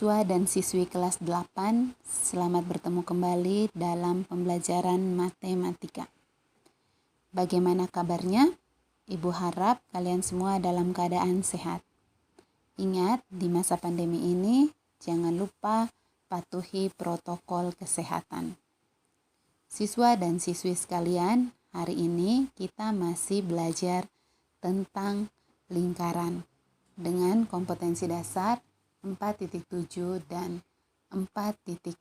Siswa dan siswi kelas 8, selamat bertemu kembali dalam pembelajaran matematika. Bagaimana kabarnya? Ibu harap kalian semua dalam keadaan sehat. Ingat, di masa pandemi ini, jangan lupa patuhi protokol kesehatan. Siswa dan siswi sekalian, hari ini kita masih belajar tentang lingkaran dengan kompetensi dasar 4.7 dan 4.8.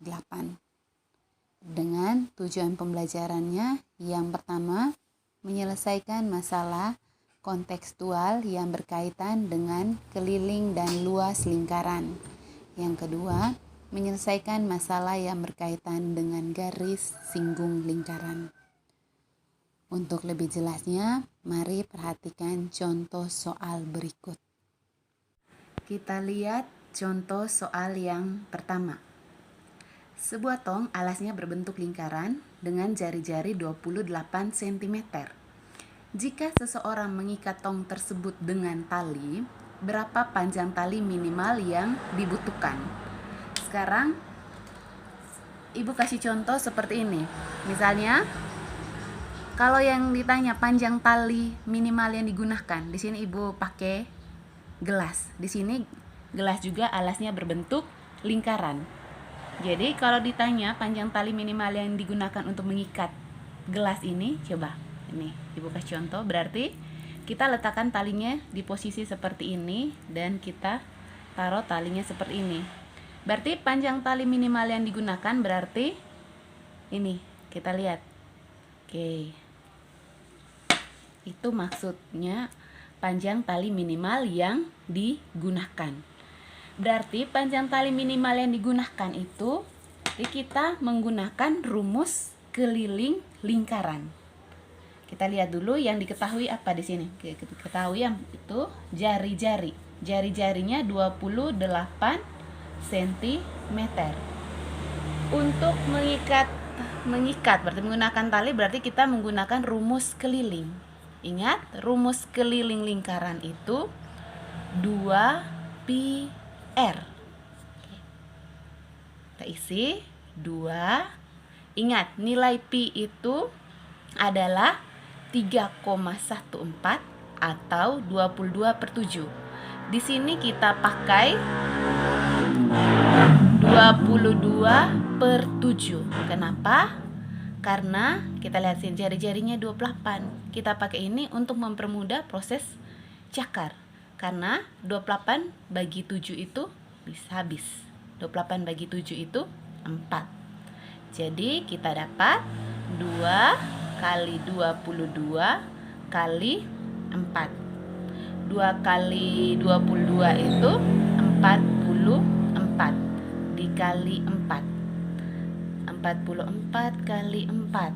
Dengan tujuan pembelajarannya, yang pertama, menyelesaikan masalah kontekstual yang berkaitan dengan keliling dan luas lingkaran. Yang kedua, menyelesaikan masalah yang berkaitan dengan garis singgung lingkaran. Untuk lebih jelasnya, mari perhatikan contoh soal berikut. Kita lihat contoh soal yang pertama. Sebuah tong alasnya berbentuk lingkaran dengan jari-jari 28 cm. Jika seseorang mengikat tong tersebut dengan tali, berapa panjang tali minimal yang dibutuhkan? Sekarang, Ibu kasih contoh seperti ini. Misalnya, kalau yang ditanya panjang tali minimal yang digunakan, di sini Ibu pakai gelas. Di sini gelas juga alasnya berbentuk lingkaran. Jadi kalau ditanya panjang tali minimal yang digunakan untuk mengikat gelas ini, coba ini Ibu kasih contoh. Berarti kita letakkan talinya di posisi seperti ini dan kita taruh talinya seperti ini. Berarti panjang tali minimal yang digunakan berarti ini, kita lihat. Oke. Itu maksudnya panjang tali minimal yang digunakan. Berarti panjang tali minimal yang digunakan itu kita menggunakan rumus keliling lingkaran. Kita lihat dulu yang diketahui apa di sini. Ketahui yang itu jari-jari. Jari-jarinya 28 cm. Untuk mengikat berarti menggunakan tali, berarti kita menggunakan rumus keliling. Ingat, rumus keliling lingkaran itu 2πr. Kita isi 2. Ingat, nilai pi itu adalah 3,14 atau 22/7. Di sini kita pakai 22/7. Kenapa? Karena kita lihat sini jari-jarinya 28. Kita pakai ini untuk mempermudah proses cakar. Karena 28 bagi 7 itu bisa habis. 28 bagi 7 itu 4. Jadi kita dapat 2 kali 22 kali 4. 2 kali 22 itu 44. Dikali 4. 44 kali 4.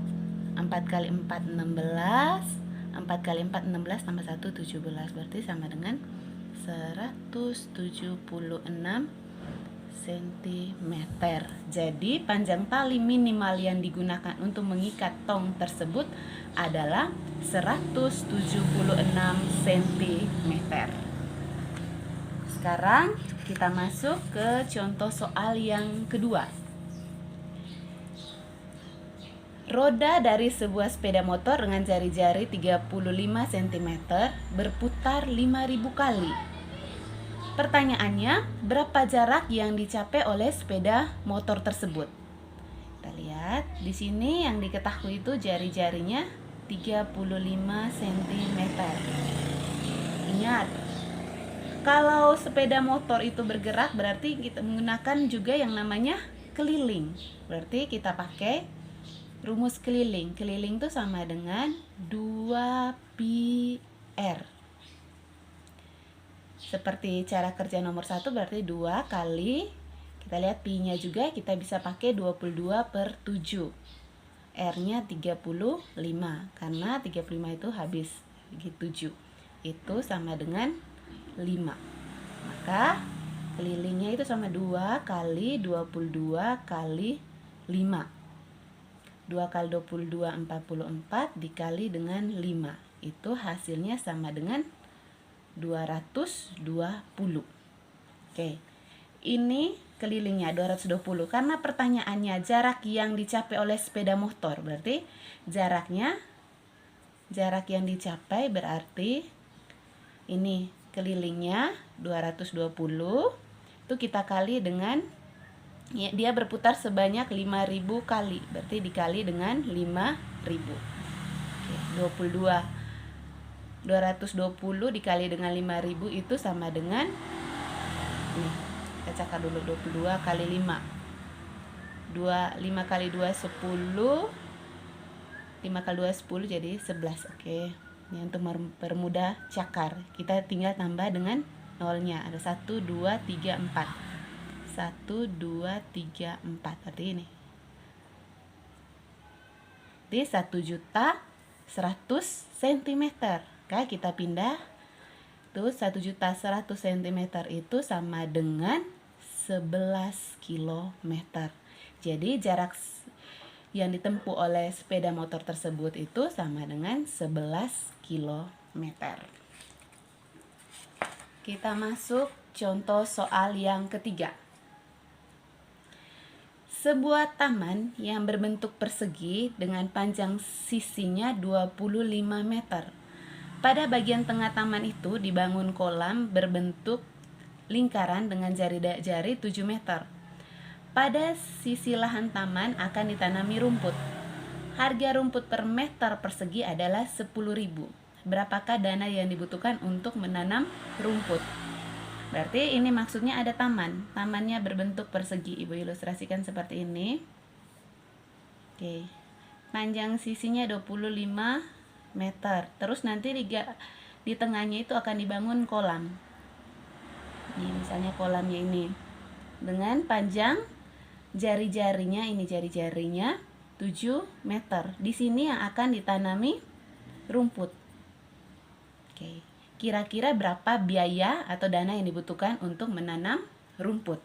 4 kali 4 16. 4 kali 4 16 tambah 1 17. Berarti sama dengan 176 cm. Jadi panjang tali minimal yang digunakan untuk mengikat tong tersebut adalah 176 cm. Sekarang kita masuk ke contoh soal yang kedua. Roda dari sebuah sepeda motor dengan jari-jari 35 cm berputar 5000 kali. Pertanyaannya, berapa jarak yang dicapai oleh sepeda motor tersebut? Kita lihat, di sini yang diketahui itu jari-jarinya 35 cm. Ingat, kalau sepeda motor itu bergerak berarti kita menggunakan juga yang namanya keliling. Berarti kita pakai rumus keliling. Keliling itu sama dengan 2πr. Seperti cara kerja nomor 1 berarti 2 kali, kita lihat pi-nya juga kita bisa pakai 22/7. R-nya 35, karena 35 itu habis bagi 7. Itu sama dengan 5. Maka kelilingnya itu sama 2 kali 22 kali 5. 2 kali 22 44 dikali dengan 5. Itu hasilnya sama dengan 220. Oke. ini kelilingnya 220. Karena pertanyaannya jarak yang dicapai oleh sepeda motor, berarti jarak yang dicapai berarti ini kelilingnya 220 itu kita kali dengan ya, dia berputar sebanyak 5.000 kali, berarti dikali dengan 5.000. Oke, 220 dikali dengan 5.000 itu sama dengan ini, kita cakar dulu 22 kali 5. 5 kali 2 10. 5 kali 2 10 jadi 11. Oke. Ini untuk mempermudah cakar, kita tinggal tambah dengan nolnya. Ada 1 2 3 4. 1 2 3 4. Berarti ini. Jadi 1.100.000 cm. Oke, kita pindah. Tuh 1.100.000 cm itu sama dengan 11 km. Jadi jarak yang ditempuh oleh sepeda motor tersebut itu sama dengan 11 km. Kita masuk contoh soal yang ketiga. Sebuah taman yang berbentuk persegi dengan panjang sisinya 25 meter. Pada bagian tengah taman itu dibangun kolam berbentuk lingkaran dengan jari-jari 7 meter. Pada sisi lahan taman akan ditanami rumput. Harga rumput per meter persegi adalah 10.000. Berapakah dana yang dibutuhkan untuk menanam rumput? Berarti ini maksudnya ada taman. Tamannya berbentuk persegi. Ibu ilustrasikan seperti ini. Oke. Panjang sisinya 25 meter. Terus nanti di tengahnya itu akan dibangun kolam. Ini misalnya kolamnya ini. Dengan panjang jari-jarinya 7 meter. Di sini yang akan ditanami rumput. Oke. Kira-kira berapa biaya atau dana yang dibutuhkan untuk menanam rumput?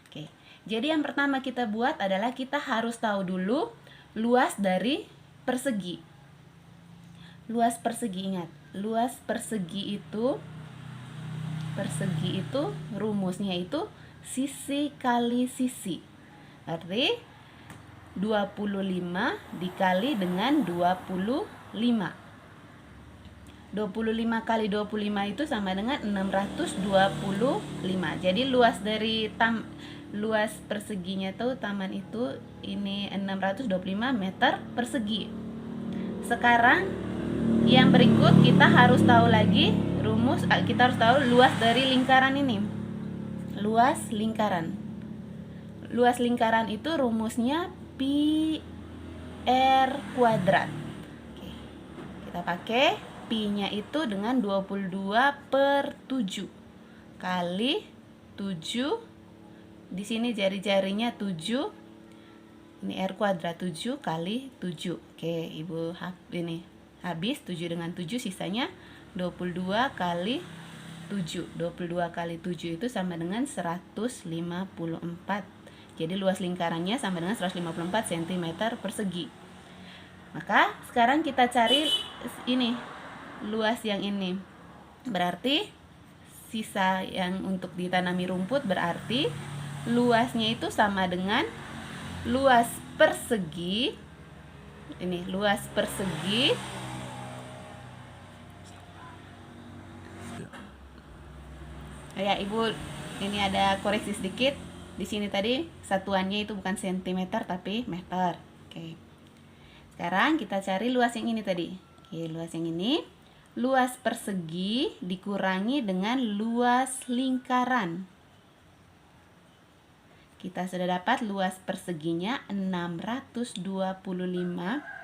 Oke. Jadi yang pertama kita buat adalah kita harus tahu dulu luas dari persegi. Luas persegi, ingat. Luas persegi itu rumusnya itu sisi kali sisi. Berarti 25 dikali dengan 25. 25 kali 25 itu sama dengan 625. Jadi luas dari luas perseginya tuh taman itu ini 625 meter persegi. Sekarang yang berikut kita harus tahu lagi rumus, kita harus tahu luas dari lingkaran ini. Luas lingkaran itu rumusnya pi r kuadrat. Oke. Kita pakai pi-nya itu dengan 22/7 kali 7. Di sini jari-jarinya 7. Ini r kuadrat 7 kali 7. Oke, Ibu ini habis 7 dengan 7 sisanya 22 kali 7. 22 kali 7 itu sama dengan 154. Jadi luas lingkarannya sama dengan 154 cm persegi. Maka sekarang kita cari ini luas yang ini. Berarti sisa yang untuk ditanami rumput berarti luasnya itu sama dengan luas persegi. Ini luas persegi ya Ibu, ini ada koreksi sedikit. Di sini tadi satuannya itu bukan sentimeter tapi meter. Oke. Sekarang kita cari luas yang ini tadi. Oke, luas yang ini. Luas persegi dikurangi dengan luas lingkaran. Kita sudah dapat luas perseginya 625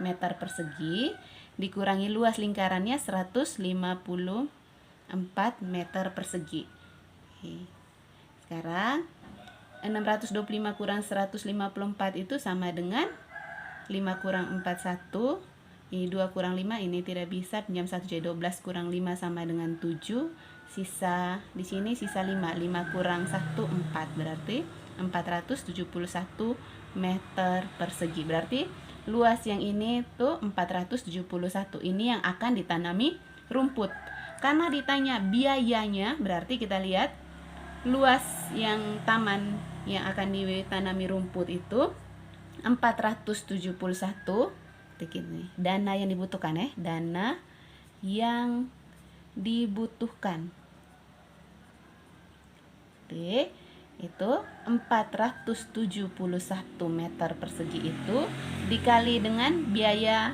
meter persegi dikurangi luas lingkarannya 154 meter persegi. Oke. Sekarang 625 kurang 154 itu sama dengan 5 kurang 4 1. Ini 2 kurang 5, ini tidak bisa, pinjam 1 jadi 12 kurang 5 sama dengan 7. Sisa di sini sisa 5. 5 kurang 1 4, berarti 471 meter persegi. Berarti luas yang ini tuh 471. Ini yang akan ditanami rumput. Karena ditanya biayanya, berarti kita lihat luas yang taman yang akan ditanami rumput itu 471. Ini dana yang dibutuhkan ya, dana yang dibutuhkan. Oke, itu 471 meter persegi itu dikali dengan biaya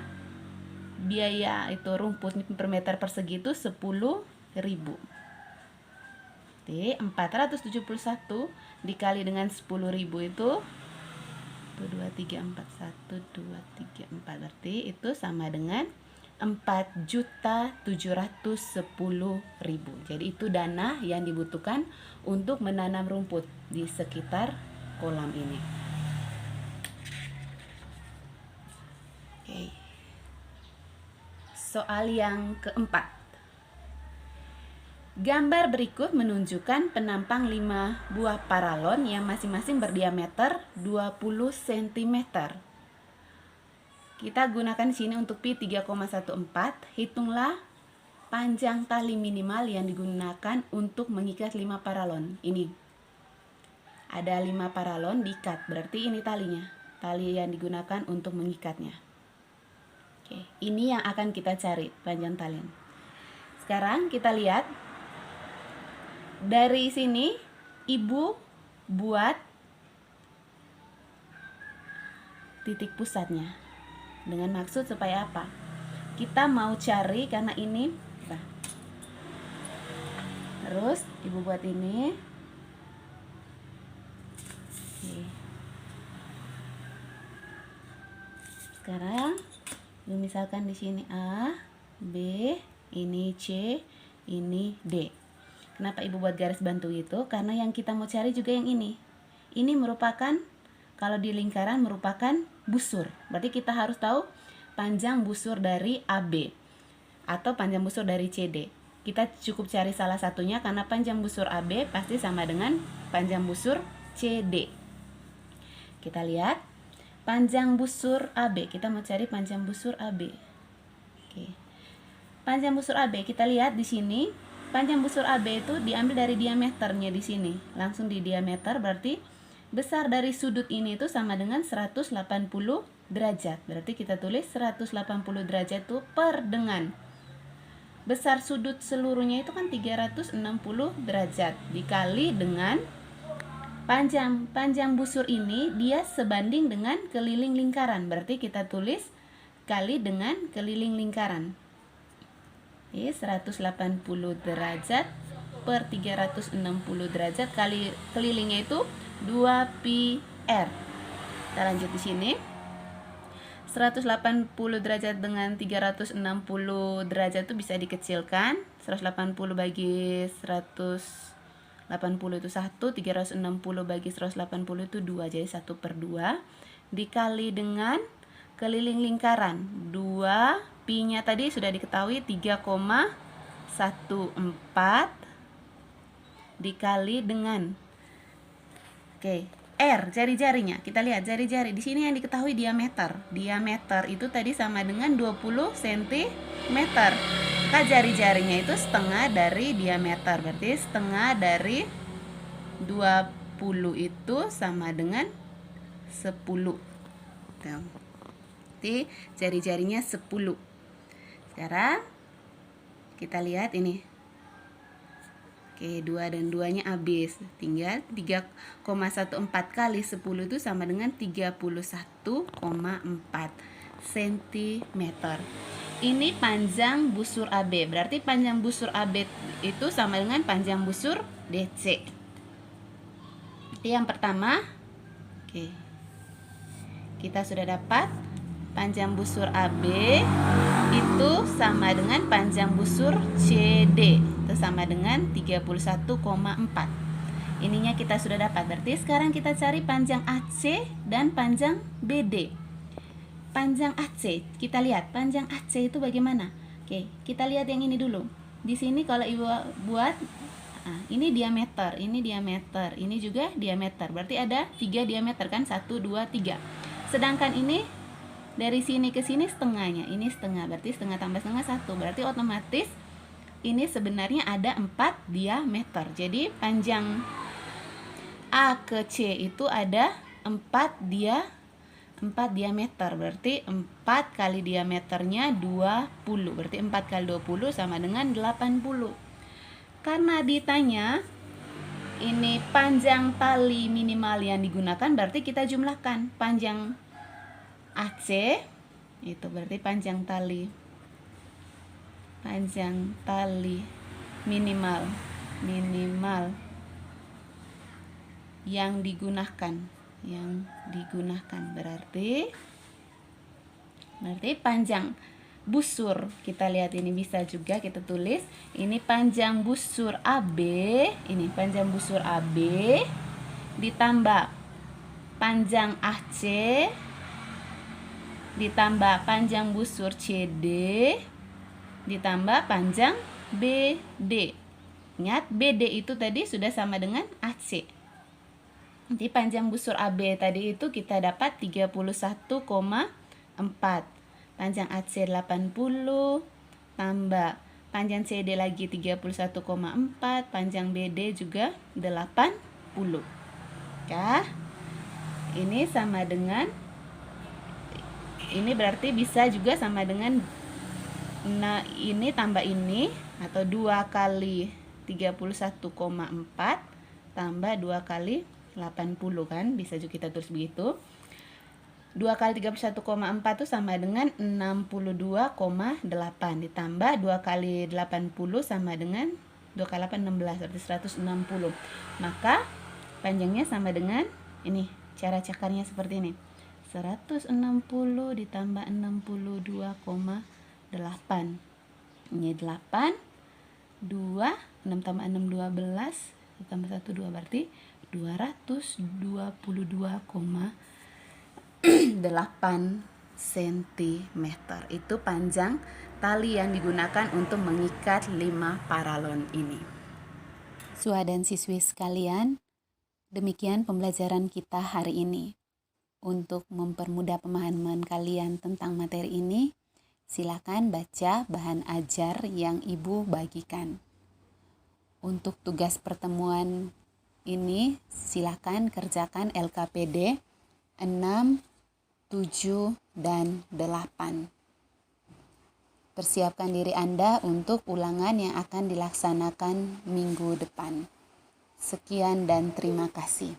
itu rumput per meter persegi itu 10.000. Oke, 471 dikali dengan 10.000 itu 1, 2, 3, 4, 1, 2, 3, 4. Berarti itu sama dengan 4.710.000. Jadi itu dana yang dibutuhkan untuk menanam rumput di sekitar kolam ini. Oke. Soal yang keempat. Gambar berikut menunjukkan penampang 5 buah paralon yang masing-masing berdiameter 20 cm. Kita gunakan di sini untuk pi 3,14. Hitunglah panjang tali minimal yang digunakan untuk mengikat 5 paralon. Ini. Ada 5 paralon diikat, berarti ini talinya. Tali yang digunakan untuk mengikatnya. Oke, ini yang akan kita cari panjang tali. Sekarang kita lihat dari sini ibu buat titik pusatnya. Dengan maksud supaya apa? Kita mau cari karena ini. Terus ibu buat ini. Oke. Sekarang misalkan di sini A, B, ini C, ini D. Kenapa ibu buat garis bantu itu? Karena yang kita mau cari juga yang ini. Ini merupakan, kalau di lingkaran merupakan busur. Berarti kita harus tahu panjang busur dari AB atau panjang busur dari CD. Kita cukup cari salah satunya karena panjang busur AB pasti sama dengan panjang busur CD. Kita lihat panjang busur AB. Kita mau cari panjang busur AB. Oke. Panjang busur AB kita lihat di sini. Panjang busur AB itu diambil dari diameternya di sini. Langsung di diameter berarti besar dari sudut ini itu sama dengan 180 derajat. Berarti kita tulis 180 derajat itu per dengan besar sudut seluruhnya itu kan 360 derajat dikali dengan panjang busur ini dia sebanding dengan keliling lingkaran. Berarti kita tulis kali dengan keliling lingkaran. 180 derajat per 360 derajat kali kelilingnya itu 2 pi r. Kita lanjut di sini. 180 derajat dengan 360 derajat itu bisa dikecilkan. 180 bagi 180 itu 1, 360 bagi 180 itu 2, jadi 1/2 dikali dengan keliling lingkaran 2. Pi-nya tadi sudah diketahui 3,14 dikali dengan R, jari-jarinya. Kita lihat jari-jari. Di sini yang diketahui diameter. Diameter itu tadi sama dengan 20 cm. Maka jari-jarinya itu setengah dari diameter. Berarti setengah dari 20 itu sama dengan 10. Berarti jari-jarinya 10. Sekarang kita lihat ini. Oke, 2 dan 2-nya habis. Tinggal 3,14 kali 10 itu sama dengan 31,4 cm. Ini panjang busur AB. Berarti panjang busur AB itu sama dengan panjang busur DC. Jadi yang pertama, oke. Kita sudah dapat panjang busur AB itu sama dengan panjang busur CD. Itu sama dengan 31,4. Ininya kita sudah dapat. Berarti sekarang kita cari panjang AC dan panjang BD. Panjang AC, kita lihat panjang AC itu bagaimana. Oke, kita lihat yang ini dulu. Di sini kalau ibu buat ini diameter, ini diameter, ini juga diameter. Berarti ada 3 diameter kan? 1, 2, 3. Sedangkan ini dari sini ke sini setengahnya, ini setengah, berarti setengah tambah setengah 1, berarti otomatis ini sebenarnya ada 4 diameter. Jadi panjang A ke C itu ada 4 diameter, berarti 4 kali diameternya 20, berarti 4 kali 20 sama dengan 80. Karena ditanya ini panjang tali minimal yang digunakan, berarti kita jumlahkan panjang AC, itu berarti panjang tali minimal yang digunakan berarti panjang busur. Kita lihat ini bisa juga kita tulis ini panjang busur AB, ditambah panjang AC ditambah panjang busur CD ditambah panjang BD. Ingat BD itu tadi sudah sama dengan AC. Nanti panjang busur AB tadi itu kita dapat 31,4. Panjang AC 80 tambah panjang CD lagi 31,4, panjang BD juga 80. Ya. Ini sama dengan, ini berarti bisa juga sama dengan, nah ini tambah ini, atau 2 kali 31,4 tambah 2 kali 80 kan, bisa juga kita tulis begitu. 2 kali 31,4 itu sama dengan 62,8 ditambah 2 kali 80 sama dengan 2 kali 8 16, berarti 160. Maka panjangnya sama dengan ini, cara cakarnya seperti ini. 160 ditambah 62,8. Ini 8, 2, 6 tambah 6 12, ditambah 1 2, berarti 222,8 cm. Itu panjang tali yang digunakan untuk mengikat 5 paralon ini. Siswa dan siswi sekalian, demikian pembelajaran kita hari ini. Untuk mempermudah pemahaman kalian tentang materi ini, silakan baca bahan ajar yang Ibu bagikan. Untuk tugas pertemuan ini, silakan kerjakan LKPD 6, 7, dan 8. Persiapkan diri Anda untuk ulangan yang akan dilaksanakan minggu depan. Sekian dan terima kasih.